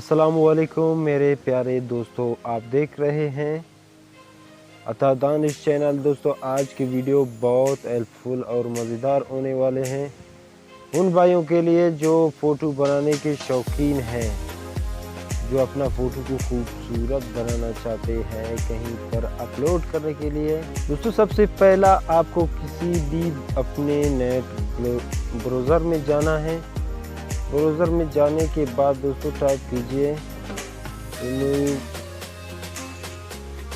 अस्सलामुअलैकुम मेरे प्यारे दोस्तों, आप देख रहे हैं अता दानिश चैनल। दोस्तों, आज की वीडियो बहुत हेल्पफुल और मज़ेदार होने वाले हैं उन भाइयों के लिए जो फ़ोटो बनाने के शौकीन हैं, जो अपना फ़ोटो को खूबसूरत बनाना चाहते हैं कहीं पर अपलोड करने के लिए। दोस्तों, सबसे पहला आपको किसी भी अपने नेट ब्राउज़र में जाना है। ब्राउज़र में जाने के बाद दोस्तों टाइप कीजिए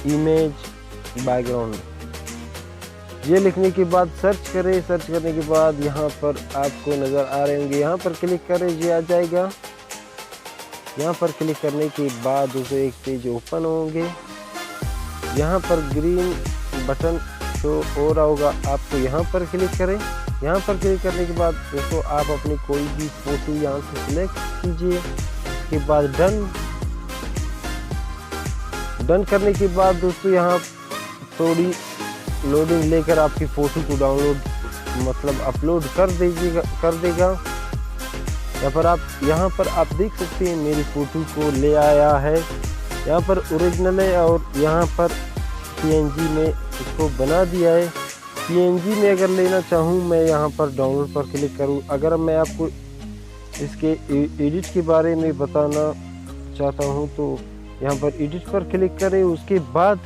इमेज बैकग्राउंड। ये लिखने के बाद सर्च करें। सर्च करने के बाद यहाँ पर आपको नज़र आ रहे होंगे, यहाँ पर क्लिक करें, ये आ जाएगा। यहाँ पर क्लिक करने के बाद दोस्तों एक पेज ओपन होंगे। यहाँ पर ग्रीन बटन शो हो रहा होगा, आपको यहाँ पर क्लिक करें। यहाँ पर क्लिक करने के बाद दोस्तों आप अपनी कोई भी फ़ोटो यहाँ से सिलेक्ट कीजिए। उसके बाद डन करने के बाद दोस्तों यहाँ थोड़ी लोडिंग लेकर आपकी फ़ोटो को डाउनलोड अपलोड कर देगा। यहाँ पर आप देख सकते हैं मेरी फ़ोटो को ले आया है। यहाँ पर ओरिजिनल है और यहाँ पर PNG में इसको बना दिया है। PNG में अगर लेना चाहूँ मैं यहाँ पर डाउनलोड पर क्लिक करूँ। अगर मैं आपको इसके एडिट के बारे में बताना चाहता हूँ तो यहाँ पर एडिट पर क्लिक करें। उसके बाद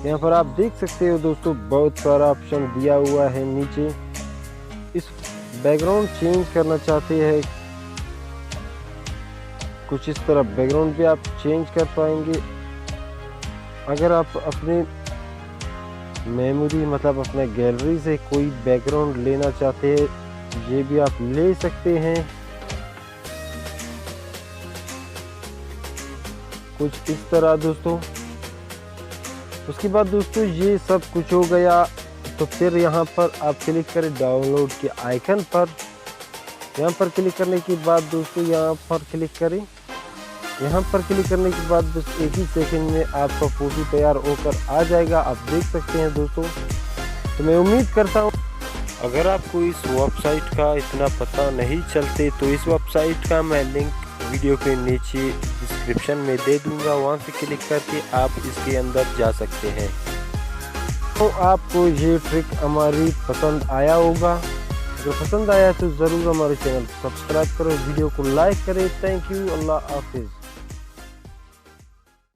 यहाँ पर आप देख सकते हो दोस्तों बहुत सारा ऑप्शन दिया हुआ है नीचे। इस बैकग्राउंड चेंज करना चाहते हैं कुछ इस तरह बैकग्राउंड भी आप चेंज कर पाएंगे। अगर आप अपने मेमोरी अपने गैलरी से कोई बैकग्राउंड लेना चाहते हैं ये भी आप ले सकते हैं। कुछ इस तरह दोस्तों। उसके बाद दोस्तों ये सब कुछ हो गया तो फिर यहाँ पर आप क्लिक करें डाउनलोड के आइकन पर। यहाँ पर क्लिक करने के बाद दोस्तों यहाँ पर क्लिक करें। यहाँ पर क्लिक करने के बाद बस एक ही सेकंड में आपका फ़ोटो तैयार होकर आ जाएगा, आप देख सकते हैं दोस्तों। तो मैं उम्मीद करता हूँ अगर आपको इस वेबसाइट का इतना पता नहीं चलते तो इस वेबसाइट का मैं लिंक वीडियो के नीचे डिस्क्रिप्शन में दे दूंगा, वहाँ से क्लिक करके आप इसके अंदर जा सकते हैं। तो आपको ये ट्रिक हमारी पसंद आया होगा। अगर पसंद आया तो ज़रूर हमारे चैनल को सब्सक्राइब करो, वीडियो को लाइक करें। Thank you. अल्लाह हाफिज़।